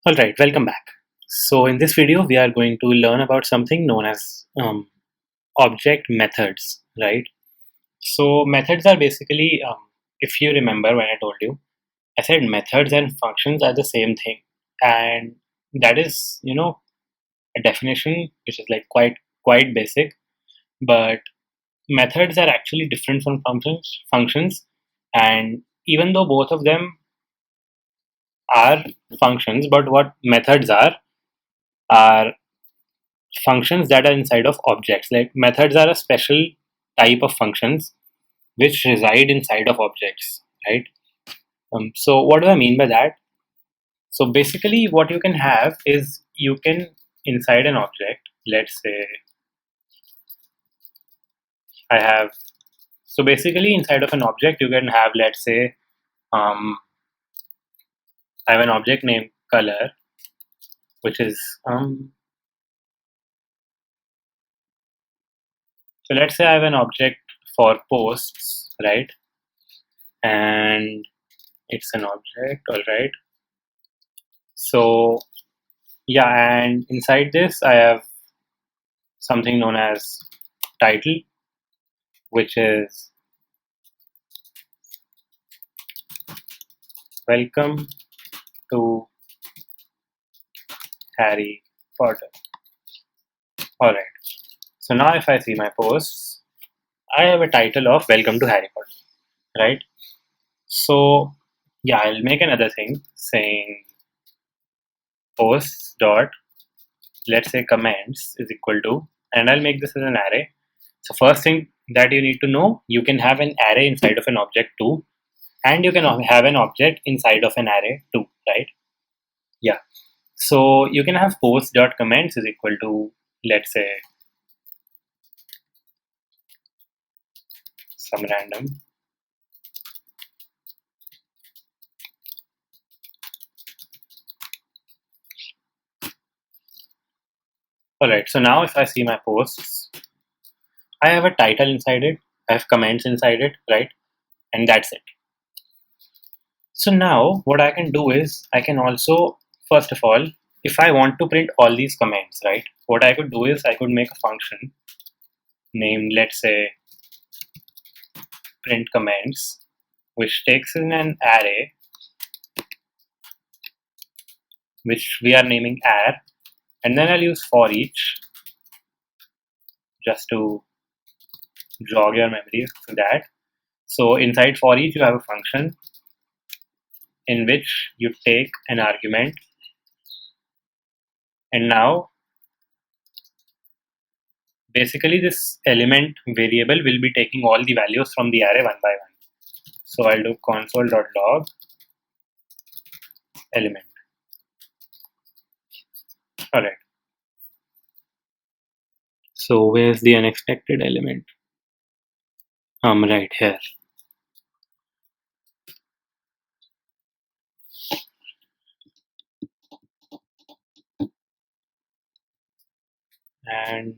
Alright, welcome back. So in this video, we are going to learn about something known as object methods, right? So methods are basically, if you remember when I told you, I said methods and functions are the same thing. And that is, a definition which is like quite basic, but methods are actually different from functions, and even though both of them are functions, but what methods are functions that are inside of objects. Like methods are a special type of functions which reside inside of objects, right? So what do I mean by that? So basically what you can have is you can inside an object, let's say I have, so basically inside of an object you can have, let's say, I have an object named color, which is, so let's say I have an object for posts, right? And it's an object, all right. So yeah, and inside this I have something known as title, which is welcome to Harry Potter. Alright, so now if I see my posts, I have a title of welcome to Harry Potter, right? So yeah, I'll make another thing saying posts dot, let's say, comments is equal to, and I'll make this as an array. So first thing that you need to know, you can have an array inside of an object too, and you can have an object inside of an array too, right? Yeah, so you can have post.comments is equal to, let's say, some random, alright. So now if I see my posts, I have a title inside it, I have comments inside it, right? And that's it. So now what I can do is I can also, first of all, if I want to print all these comments, right, what I could do is I could make a function named, let's say, print comments, which takes in an array which we are naming ar, and then I'll use for each just to jog your memory to that. So inside for each you have a function in which you take an argument, and now basically this element variable will be taking all the values from the array one by one. So I'll do console.log element. Alright. So where's the unexpected element? Right here. And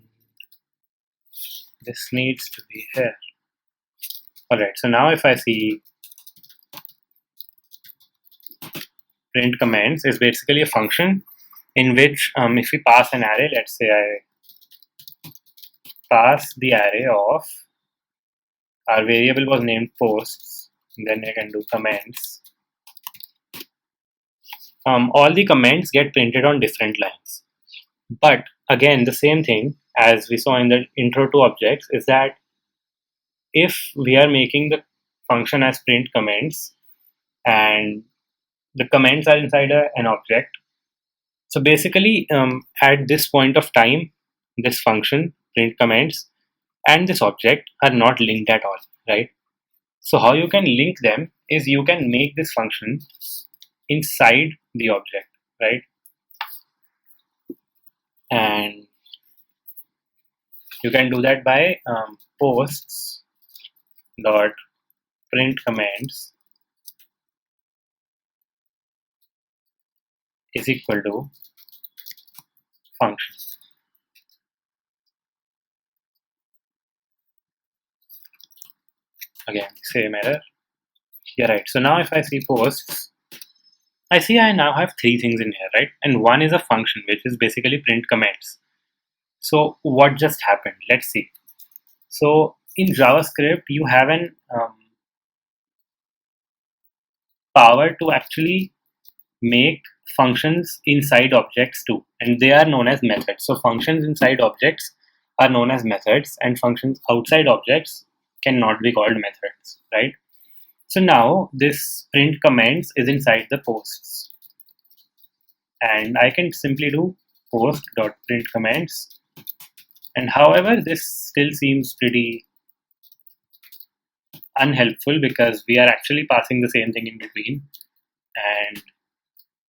this needs to be here. Alright, so now if I see print comments is basically a function in which if we pass an array, let's say I pass the array of, our variable was named posts, then I can do comments. All the comments get printed on different lines. But again, the same thing as we saw in the intro to objects is that if we are making the function as print comments and the comments are inside an object, so basically at this point of time, this function print comments and this object are not linked at all, right? So how you can link them is you can make this function inside the object, right? And you can do that by posts dot print comments is equal to function. Again, same error. Yeah, right. So now if I see posts, I see I now have three things in here, right? And one is a function, which is basically print comments. So what just happened? Let's see. So in JavaScript, you have an power to actually make functions inside objects too, and they are known as methods. So functions inside objects are known as methods, and functions outside objects cannot be called methods, right? So now this print comments is inside the posts, and I can simply do post.print comments. And however, this still seems pretty unhelpful because we are actually passing the same thing in between, and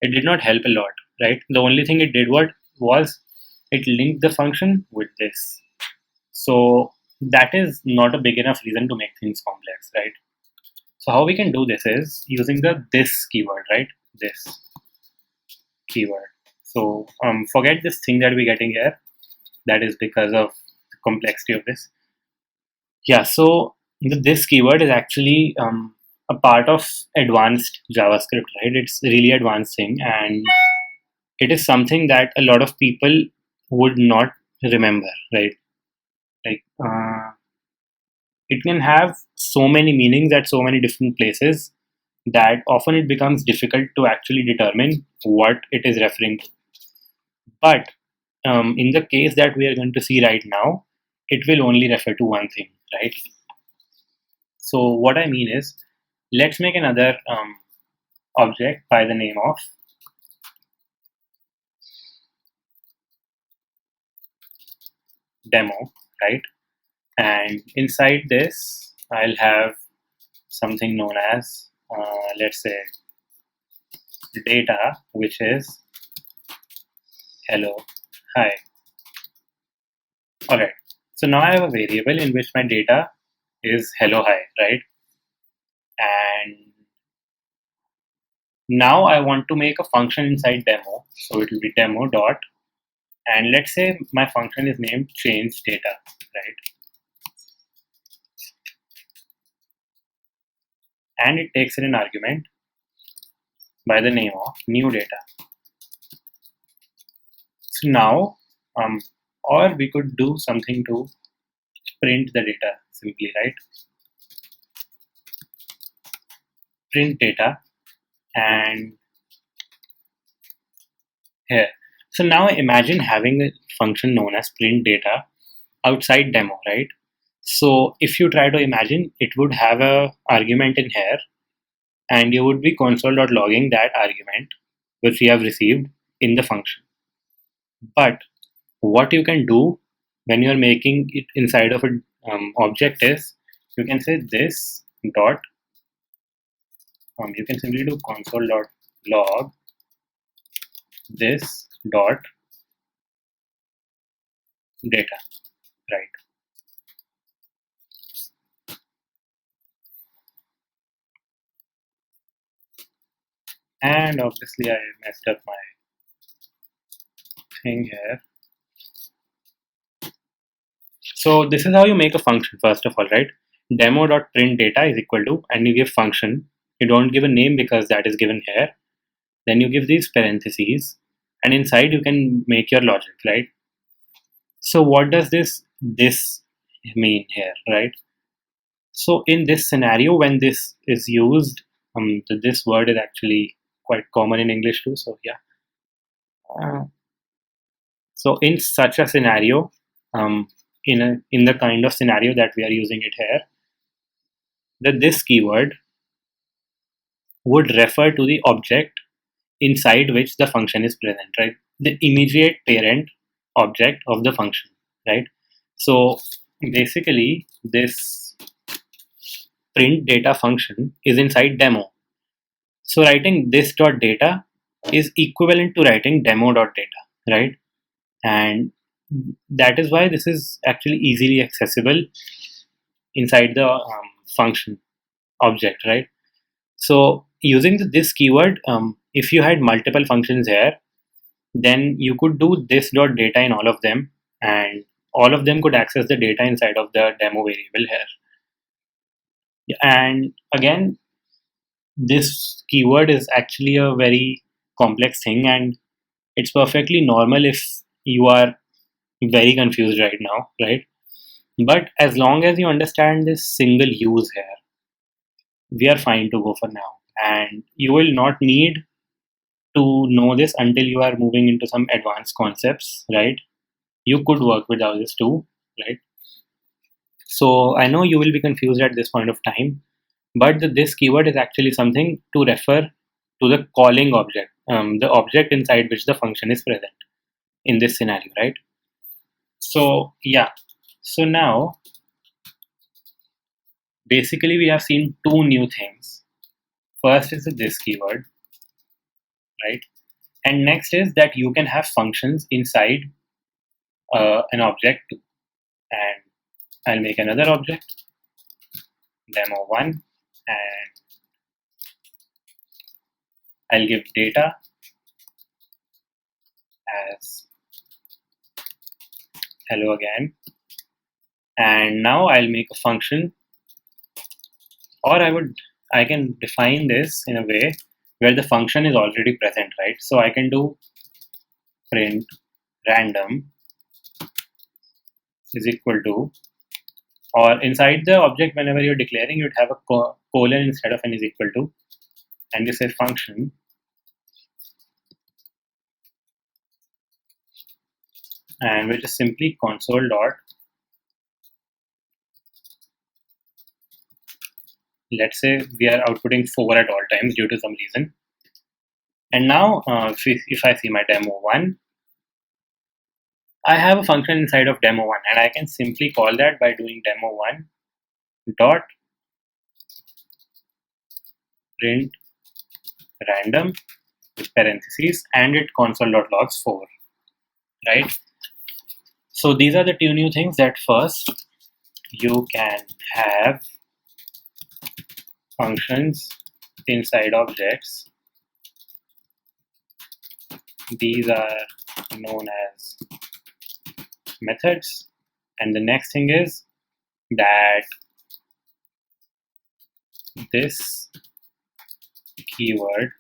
it did not help a lot, right? The only thing it did was it linked the function with this. So that is not a big enough reason to make things complex, right? So how we can do this is using the this keyword, right? This keyword. So forget this thing that we're getting here. That is because of the complexity of this. Yeah, so this keyword is actually a part of advanced JavaScript, right? It's a really advanced thing, and it is something that a lot of people would not remember, right? Like it can have so many meanings at so many different places that often it becomes difficult to actually determine what it is referring to. But in the case that we are going to see right now, it will only refer to one thing, right? So what I mean is, let's make another object by the name of demo, right? And inside this, I'll have something known as, let's say, data, which is hello, hi. All right. So now I have a variable in which my data is hello, hi, right? And now I want to make a function inside demo. So it will be demo dot, and let's say my function is named change data, right? And it takes in an argument by the name of new data. So now, or we could do something to print the data simply, right? Print data, and here. So now imagine having a function known as print data outside demo, right? So if you try to imagine, it would have a argument in here, and you would be console.logging that argument which we have received in the function. But what you can do when you are making it inside of an object is you can say this dot, you can simply do console.log this dot data, right? And obviously I messed up my thing here. So this is how you make a function first of all, right? Demo.print data is equal to, and you give function. You don't give a name because that is given here. Then you give these parentheses, and inside you can make your logic, right? So what does this mean here, right? So in this scenario, when this is used, this word is actually quite common in English too. So yeah. So in such a scenario, in the kind of scenario that we are using it here, that this keyword would refer to the object inside which the function is present, right? The immediate parent object of the function, right? So basically, this print data function is inside demo. So writing this dot data is equivalent to writing demo dot data, right? And that is why this is actually easily accessible inside the function object, right? So using this keyword, if you had multiple functions here, then you could do this dot data in all of them, and all of them could access the data inside of the demo variable here. And again, this keyword is actually a very complex thing, and it's perfectly normal if you are very confused right now, right? But as long as you understand this single use here, we are fine to go for now. And you will not need to know this until you are moving into some advanced concepts, right? You could work without this too, right? So I know you will be confused at this point of time, but this keyword is actually something to refer to the calling object, the object inside which the function is present in this scenario, right? So yeah, so now basically we have seen two new things. First is this keyword, right? And next is that you can have functions inside an object too. And I'll make another object, demo1, and I'll give data as hello again. And now I'll make a function, or I can define this in a way where the function is already present, right? So I can do print random is equal to, or inside the object whenever you're declaring, you'd have a colon instead of an is equal to, and this is function, and which is simply console dot, let's say we are outputting 4 at all times due to some reason. And now if I see my demo1, I have a function inside of demo1, and I can simply call that by doing demo1 dot print random with parentheses and it console.logs 4, right? So these are the two new things. That first, you can have functions inside objects. These are known as methods. And the next thing is that this keyword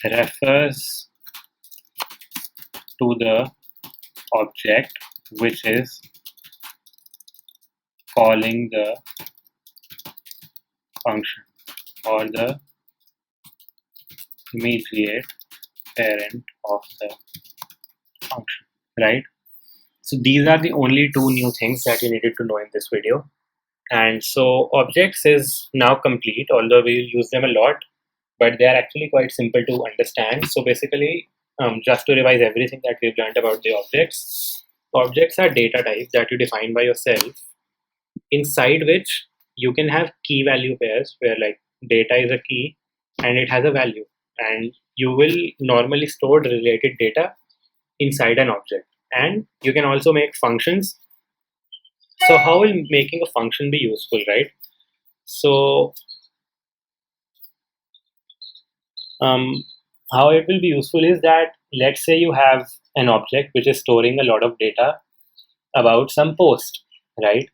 refers to the object which is calling the function, or the immediate parent of the function, right? So these are the only two new things that you needed to know in this video. And so objects is now complete, although we use them a lot, but they are actually quite simple to understand. So basically, just to revise everything that we've learned about the objects, objects are data types that you define by yourself, inside which you can have key value pairs where like data is a key and it has a value, and you will normally store the related data inside an object. And you can also make functions. So how will making a function be useful, right? So um, how it will be useful is that, let's say you have an object which is storing a lot of data about some post, right?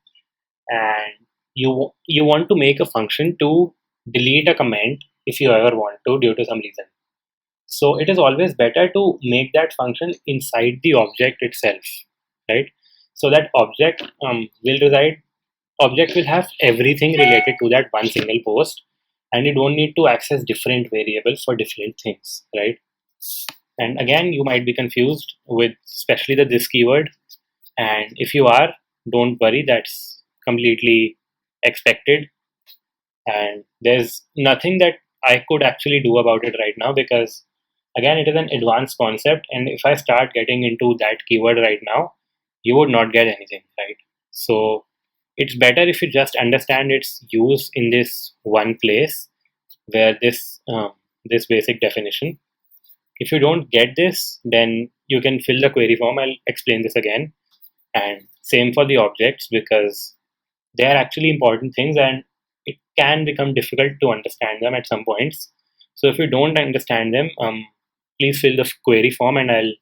And you want to make a function to delete a comment if you ever want to due to some reason. So it is always better to make that function inside the object itself, right? So that object will have everything related to that one single post, and you don't need to access different variables for different things, right? And again, you might be confused with especially the this keyword, and if you are, don't worry, that's completely expected, and there's nothing that I could actually do about it right now, because again, it is an advanced concept, and if I start getting into that keyword right now, you would not get anything, right? So it's better if you just understand its use in this one place where this basic definition. If you don't get this, then you can fill the query form. I'll explain this again. And same for the objects, because they are actually important things and it can become difficult to understand them at some points. So if you don't understand them, please fill the query form and I'll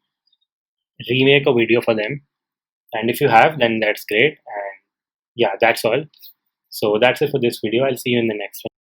remake a video for them. And if you have, then that's great. And yeah, that's all. So that's it for this video. I'll see you in the next one.